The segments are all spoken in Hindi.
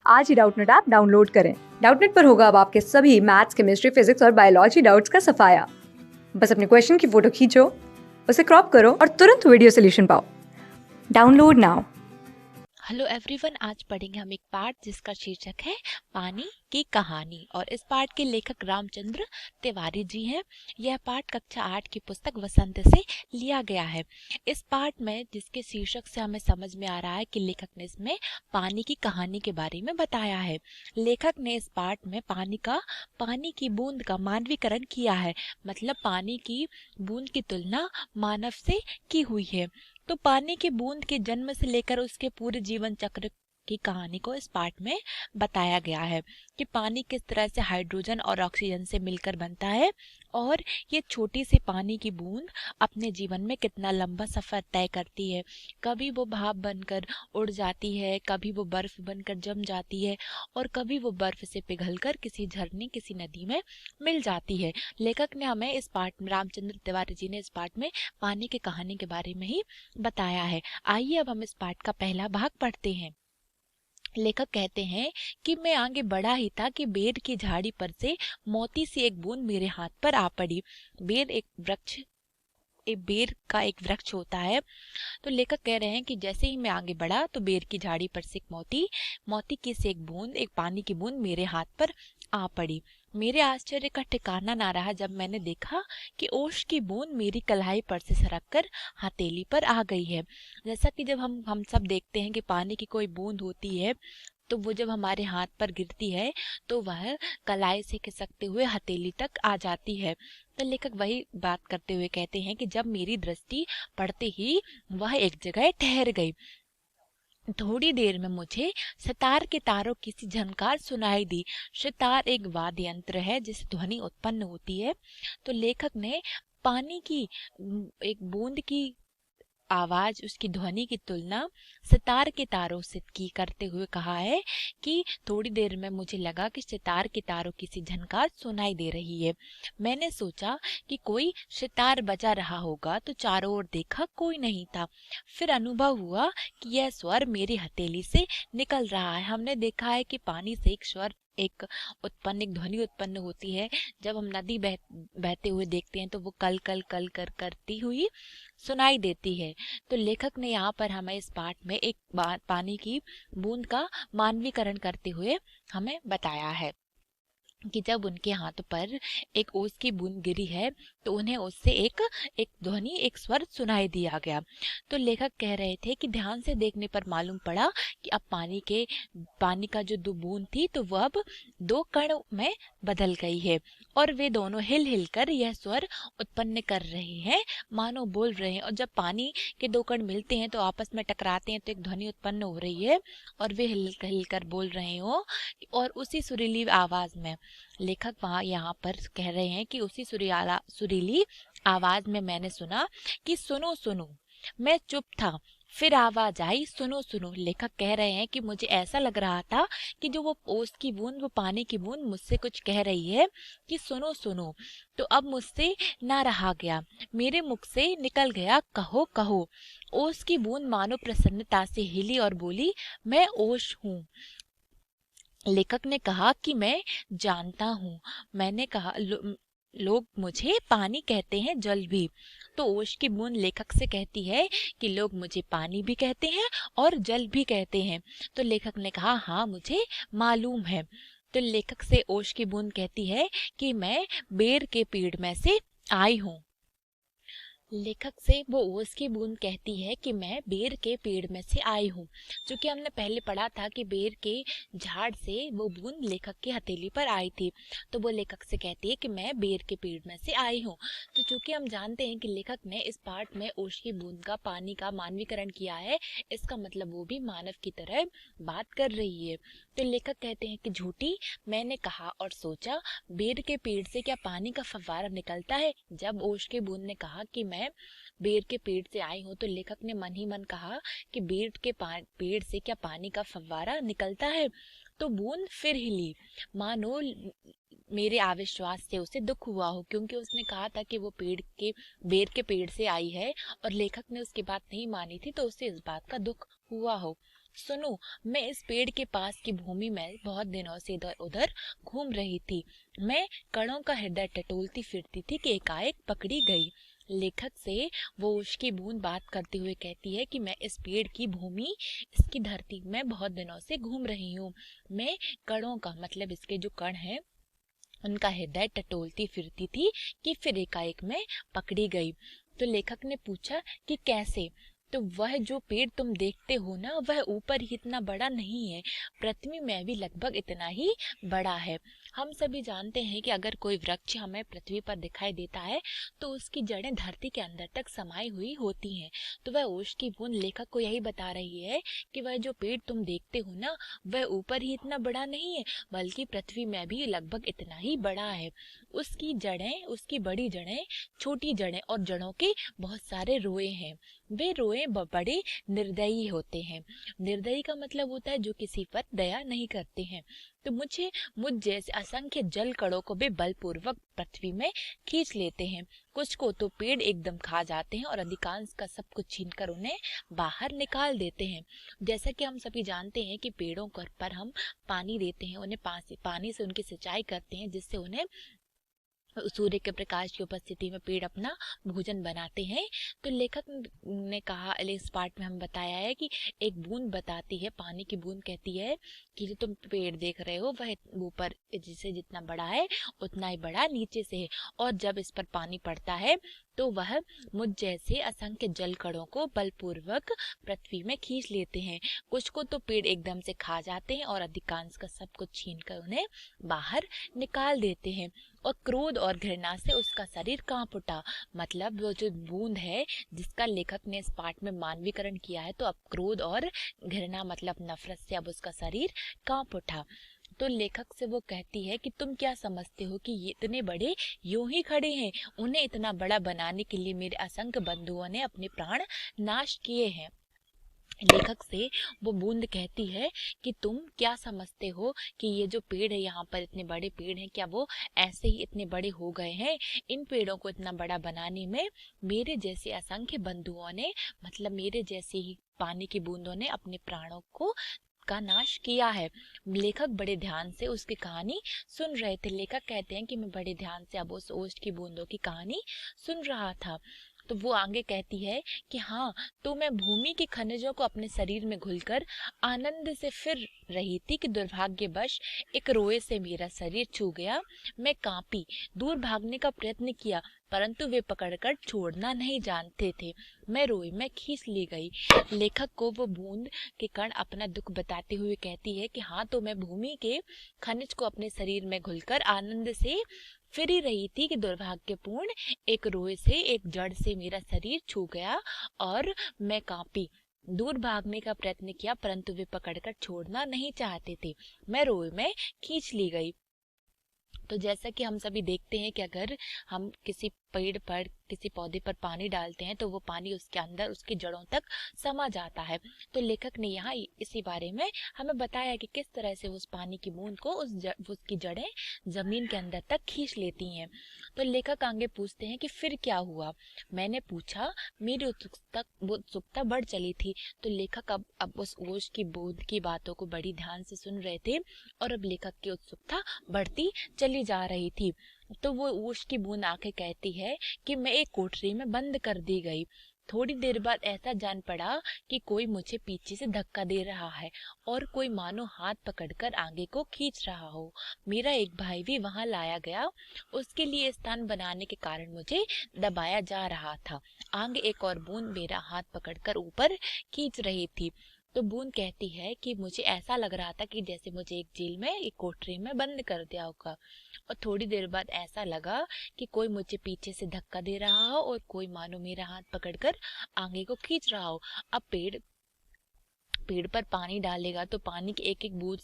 आज ही डाउटनेट ऐप डाउनलोड करें। डाउटनेट पर होगा अब आपके सभी मैथ्स, केमिस्ट्री, फिजिक्स और बायोलॉजी डाउट्स का सफाया। बस अपने क्वेश्चन की फोटो खींचो, उसे क्रॉप करो और तुरंत वीडियो सोल्यूशन पाओ। Download now. हेलो एवरीवन, आज पढ़ेंगे हम एक पाठ जिसका शीर्षक है पानी की कहानी। और इस पाठ के लेखक रामचंद्र तिवारी जी हैं। यह पाठ कक्षा 8 की पुस्तक वसंत से लिया गया है। इस पाठ में जिसके शीर्षक से हमें समझ में आ रहा है कि लेखक ने इसमें पानी की कहानी के बारे में बताया है। लेखक ने इस पाठ में पानी की बूंद का मानवीकरण किया है, मतलब पानी की बूंद की तुलना मानव से की हुई है। तो पानी की बूंद के जन्म से लेकर उसके पूरे जीवन चक्र की कहानी को इस पाठ में बताया गया है कि पानी किस तरह से हाइड्रोजन और ऑक्सीजन से मिलकर बनता है और ये छोटी सी पानी की बूंद अपने जीवन में कितना लंबा सफर तय करती है। कभी वो भाप बनकर उड़ जाती है, कभी वो बर्फ बनकर जम जाती है और कभी वो बर्फ से पिघलकर किसी झरने, किसी नदी में मिल जाती है। लेखक ने हमें इस पाठ में, रामचंद्र तिवारी जी ने इस पाठ में पानी की कहानी के बारे में ही बताया है। आइए अब हम इस पाठ का पहला भाग पढ़ते हैं। लेखक कहते हैं कि मैं आगे बढ़ा ही था कि बेर की झाड़ी पर से मोती सी एक बूंद मेरे हाथ पर आ पड़ी। बेर का एक वृक्ष होता है। तो लेखक कह रहे हैं कि जैसे ही मैं आगे बढ़ा तो बेर की झाड़ी पर से एक मोती की से एक बूंद, एक पानी की बूंद मेरे हाथ पर आ पड़ी। मेरे आश्चर्य का ठिकाना ना रहा जब मैंने देखा कि ओश की बूंद मेरी कलाई पर से सरक कर हथेली पर आ गई है। जैसा कि जब हम सब देखते हैं कि पानी की कोई बूंद होती है तो वो जब हमारे हाथ पर गिरती है तो वह कलाई से खिसकते हुए हथेली तक आ जाती है। तो लेखक वही बात करते हुए कहते हैं कि जब मेरी दृष्टि पड़ते ही वह एक जगह ठहर गई। थोड़ी देर में मुझे सितार के तारों की सी झनकार सुनाई दी। सितार एक वाद्य यंत्र है जिससे ध्वनि उत्पन्न होती है। तो लेखक ने पानी की एक बूंद की आवाज, उसकी ध्वनि की तुलना सितार के तारों से की करते हुए कहा है कि थोड़ी देर में मुझे लगा कि सितार के तारों की सी झनकार सुनाई दे रही है। मैंने सोचा कि कोई सितार बजा रहा होगा तो चारों ओर देखा, कोई नहीं था। फिर अनुभव हुआ कि यह स्वर मेरी हथेली से निकल रहा है। हमने देखा है कि पानी से एक ध्वनि उत्पन्न होती है। जब हम नदी बहते हुए देखते हैं तो वो कल कल कल कर करती हुई सुनाई देती है। तो लेखक ने यहाँ पर हमें इस पाठ में एक पानी की बूंद का मानवीकरण करते हुए हमें बताया है कि जब उनके हाथ पर एक ओस की बूंद गिरी है तो उन्हें उससे एक ध्वनि, एक स्वर सुनाई दिया गया। तो लेखक कह रहे थे कि ध्यान से देखने पर मालूम पड़ा कि अब पानी का जो दो बूंद थी तो वह अब दो कण में बदल गई है और वे दोनों हिल हिल कर यह स्वर उत्पन्न कर रहे हैं, मानो बोल रहे हैं। और जब पानी के दो कण मिलते हैं तो आपस में टकराते हैं तो एक ध्वनि उत्पन्न हो रही है और वे हिल हिल कर बोल रहे हो और उसी सुरीली आवाज में। लेखक वहां यहाँ पर कह रहे हैं कि उसी सुरीली आवाज में मैंने सुना कि सुनो सुनो। मैं चुप था, फिर आवाज आई सुनो सुनो। लेखक कह रहे हैं कि मुझे ऐसा लग रहा था कि जो वो ओस की बूंद, वो पानी की बूंद मुझसे कुछ कह रही है कि सुनो सुनो। तो अब मुझसे ना रहा गया, मेरे मुख से निकल गया कहो कहो। ओस की बूंद मानो प्रसन्नता से हिली और बोली, मैं ओश हूँ। लेखक ने कहा कि मैं जानता हूँ। मैंने कहा लोग मुझे पानी कहते हैं, जल भी। तो ओश की बूंद लेखक से कहती है कि लोग मुझे पानी भी कहते हैं और जल भी कहते हैं। तो लेखक ने कहा हाँ, मुझे मालूम है। तो लेखक से ओश की बूंद कहती है कि मैं बेर के पेड़ में से आई हूँ। लेखक से वो ओस की बूंद कहती है कि मैं बेर के पेड़ में से आई हूँ। क्योंकि हमने पहले पढ़ा था कि बेर के झाड़ से वो बूंद लेखक की हथेली पर आई थी, तो वो लेखक से कहती है कि मैं बेर के पेड़ में से आई हूँ। तो चूंकि हम जानते हैं कि लेखक ने इस पाठ में ओस की बूंद का, पानी का मानवीकरण किया है, इसका मतलब वो भी मानव की तरह बात कर रही है। तो लेखक कहते हैं कि झूठी, मैंने कहा और सोचा, बेर के पेड़ से क्या पानी का फव्वारा निकलता है? जब ओश की बूंद ने कहा कि मैं बेर के पेड़ से आई हूँ तो लेखक ने मन ही मन कहा कि बेर के पेड़ से क्या पानी का फव्वारा निकलता है? तो बूंद फिर हिली, मानो मेरे अविश्वास से उसे दुख हुआ हो, क्योंकि उसने कहा था कि वो बेर के पेड़ से आई है और लेखक ने उसकी बात नहीं मानी थी, तो उसे इस बात का दुख हुआ हो। सुनो, मैं इस पेड़ के पास की भूमि में बहुत दिनों से इधर उधर घूम रही थी। मैं कणों का हृदय टटोलती फिरती थी कि एकाएक पकड़ी गई। लेखक से वो उसकी बूंद बात करते हुए कहती है कि मैं इस पेड़ की भूमि, इसकी धरती में बहुत दिनों से घूम रही हूँ। मैं कणों का मतलब इसके जो कण हैं उनका हृदय टटोलती फिरती थी कि फिर एकाएक मैं पकड़ी गई। तो लेखक ने पूछा कि कैसे? तो वह जो पेड़ तुम देखते हो ना, वह ऊपर ही इतना बड़ा नहीं है, पृथ्वी में भी लगभग इतना ही बड़ा है। हम सभी जानते हैं कि अगर कोई वृक्ष हमें पृथ्वी पर दिखाई देता है तो उसकी जड़ें धरती के अंदर तक समाई हुई होती हैं। तो वह ओश की बूंद लेखक को यही बता रही है कि वह जो पेड़ तुम देखते हो ना, वह ऊपर ही इतना बड़ा नहीं है, बल्कि पृथ्वी में भी लगभग इतना ही बड़ा है। उसकी जड़ें, उसकी बड़ी जड़ें, छोटी जड़ें और जड़ों के बहुत सारे रोए हैं। वे रोए बड़े निर्दयी होते हैं। निर्दयी का मतलब होता है जो किसी पर दया नहीं करते हैं। तो मुझ जैसे असंख्य जल कणों को वे बलपूर्वक पृथ्वी में खींच लेते हैं। कुछ को तो पेड़ एकदम खा जाते हैं और अधिकांश का सब कुछ छीनकर उन्हें बाहर निकाल देते हैं। जैसा कि हम सभी जानते हैं कि पेड़ों पर हम पानी देते हैं, उन्हें पानी से उनकी सिंचाई करते हैं, जिससे उन्हें सूर्य के प्रकाश की उपस्थिति में पेड़ अपना भोजन बनाते हैं। तो लेखक ने कहा, इस पार्ट में हम बताया है कि एक बूंद बताती है, पानी की बूंद कहती है कि जो तुम पेड़ देख रहे हो वह ऊपर जिसे जितना बड़ा है उतना ही बड़ा नीचे से है, और जब इस पर पानी पड़ता है तो वह मुझ जैसे असंख्य जल कणों को बलपूर्वक पृथ्वी में खींच लेते हैं। कुछ को तो पेड़ एकदम से खा जाते हैं और अधिकांश का सब कुछ छीनकर उन्हें बाहर निकाल देते हैं। और क्रोध और घृणा से उसका शरीर कांप उठा। मतलब वो जो बूंद है जिसका लेखक ने इस पाठ में मानवीकरण किया है, तो अब क्रोध और घृणा मतलब नफरत से अब उसका शरीर कांप उठा। तो लेखक से वो कहती है कि तुम क्या समझते हो कि ये इतने बड़े यूं ही खड़े हैं? उन्हें इतना बड़ा बनाने के लिए मेरे असंख्य बंधुओं ने अपने प्राण नाश किए हैं। लेखक से वो बूंद कहती है कि तुम क्या समझते हो कि ये जो पेड़ है, यहाँ पर इतने बड़े पेड़ हैं, क्या वो ऐसे ही इतने बड़े हो गए हैं? इन पेड़ों को इतना बड़ा बनाने में मेरे जैसे असंख्य बंधुओं ने, मतलब मेरे जैसे ही पानी की बूंदों ने अपने प्राणों को का नाश किया है। लेखक बड़े ध्यान से उसकी कहानी सुन रहे थे। लेखक कहते हैं कि मैं बड़े ध्यान से अब उस ओस की बूंदों की कहानी सुन रहा था। तो वो आगे कहती है कि हाँ, तो मैं भूमि के खनिजों को अपने शरीर में घुलकर आनंद से फिर रही थी कि दुर्भाग्यवश एक रोए से मेरा शरीर छू गया। मैं कांपी, दूर भागने का प्रयत्न किया, परंतु वे पकड़कर छोड़ना नहीं जानते थे। मैं रोए में खींच ली गई। लेखक को वो बूंद के कण अपना दुख बताते हुए कहती है कि हाँ, तो मैं भूमि के खनिज को अपने शरीर में घुलकर आनंद से फिर ही रही थी कि दुर्भाग्यपूर्ण एक रोए से, एक जड़ से मेरा शरीर छू गया और मैं कांपी, दूर भागने का प्रयत्न किया, परंतु वे पकड़कर छोड़ना नहीं चाहते थे। मैं रोए में खींच ली गई। तो जैसा कि हम सभी देखते हैं कि अगर हम किसी पेड़ पर, किसी पौधे पर पानी डालते हैं तो वो पानी उसके अंदर, उसकी जड़ों तक समा जाता है। तो लेखक ने यहाँ इसी बारे में हमें बताया कि किस तरह से उस पानी की बूंद को उसकी जड़ें जमीन के अंदर तक खींच लेती हैं। तो लेखक आगे पूछते हैं कि फिर क्या हुआ? मैंने पूछा। मेरी उत्सुकता बढ़ चली थी। तो लेखक अब उस ओश की बूंद की बातों को बड़ी ध्यान से सुन रहे थे और अब लेखक की उत्सुकता बढ़ती चली जा रही थी। तो वो ओश की बूंद आके कहती है कि मैं एक कोठरी में बंद कर दी गई। थोड़ी देर बाद ऐसा जान पड़ा कि कोई मुझे पीछे से धक्का दे रहा है और कोई मानो हाथ पकड़कर आगे को खींच रहा हो। मेरा एक भाई भी वहां लाया गया। उसके लिए स्थान बनाने के कारण मुझे दबाया जा रहा था। आगे एक और बूंद मेरा हाथ पकड़कर ऊपर खींच रही थी। तो बूंद कहती है कि मुझे ऐसा लग रहा था कि जैसे मुझे एक जेल में, एक कोठरी में बंद कर दिया होगा। और थोड़ी देर बाद ऐसा लगा कि कोई मुझे पीछे से धक्का दे रहा हो और कोई मानो मेरा हाथ पकड़कर आगे को खींच रहा हो। अब पेड़ पर पानी डालेगा तो पानी के एक एक बूंद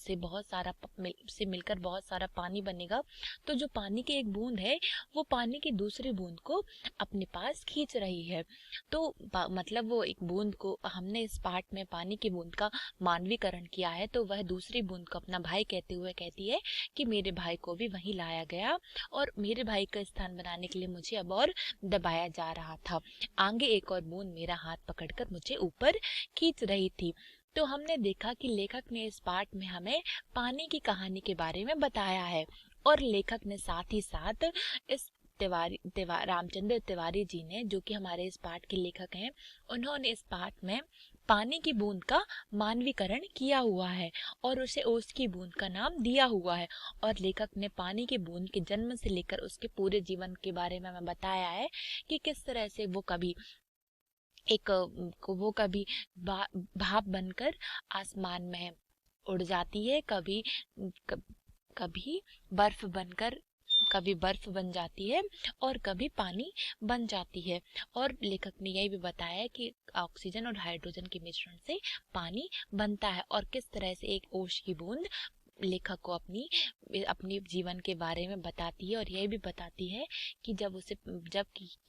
से मिलकर बहुत सारा पानी बनेगा। तो जो पानी की एक बूंद है वो पानी की दूसरी बूंद को अपने पास खींच रही है। तो मतलब वो एक बूंद को, हमने इस पार्ट में पानी की बूंद का मानवीकरण किया है, तो वह दूसरी बूंद को अपना भाई कहते हुए कहती है कि मेरे भाई को भी वहीं लाया गया और मेरे भाई का स्थान बनाने के लिए मुझे अब और दबाया जा रहा था। आगे एक और बूंद मेरा हाथ पकड़कर मुझे ऊपर खींच रही थी। तो हमने देखा कि लेखक ने इस पाठ में हमें पानी की कहानी के बारे में बताया है, और लेखक ने साथ ही साथ इस रामचंद्र तिवारी जी ने, जो कि हमारे इस पाठ के लेखक हैं, उन्होंने इस पाठ में पानी की बूंद का मानवीकरण किया हुआ है और उसे ओस की बूंद का नाम दिया हुआ है। और लेखक ने पानी की बूंद के जन्म से लेकर उसके पूरे जीवन के बारे में हमें बताया है कि किस तरह से वो कभी भाप बनकर आसमान में उड़ जाती है, कभी बर्फ बनकर, कभी बर्फ बन जाती है और कभी पानी बन जाती है। और लेखक ने यही भी बताया है कि ऑक्सीजन और हाइड्रोजन के मिश्रण से पानी बनता है, और किस तरह से एक ओश की बूंद लेखक को अपनी जीवन के बारे में बताती है, और यह भी बताती है कि जब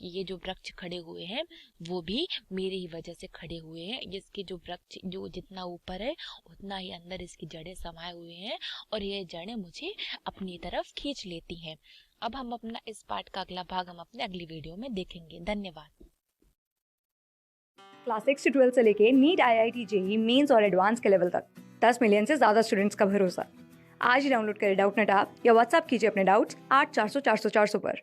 ये जो वृक्ष खड़े हुए हैं वो भी मेरी ही वजह से खड़े हुए हैं। इसके जो वृक्ष जो जितना ऊपर है उतना ही अंदर इसकी जड़ें समाये हुए हैं, और ये जड़ें मुझे अपनी तरफ खींच लेती हैं। अब हम अपना इस पाठ का अगला भाग हम अपने अगली वीडियो में देखेंगे। धन्यवाद। क्लास 6 से 12 से लेके नीट, IIT, जेईई मेंस और एडवांस के लेवल तक 10 मिलियन से ज़्यादा स्टूडेंट्स का भरोसा। आज ही डाउनलोड करें डाउटनेट ऐप या व्हाट्सएप कीजिए अपने डाउट्स 8400 400 400 पर।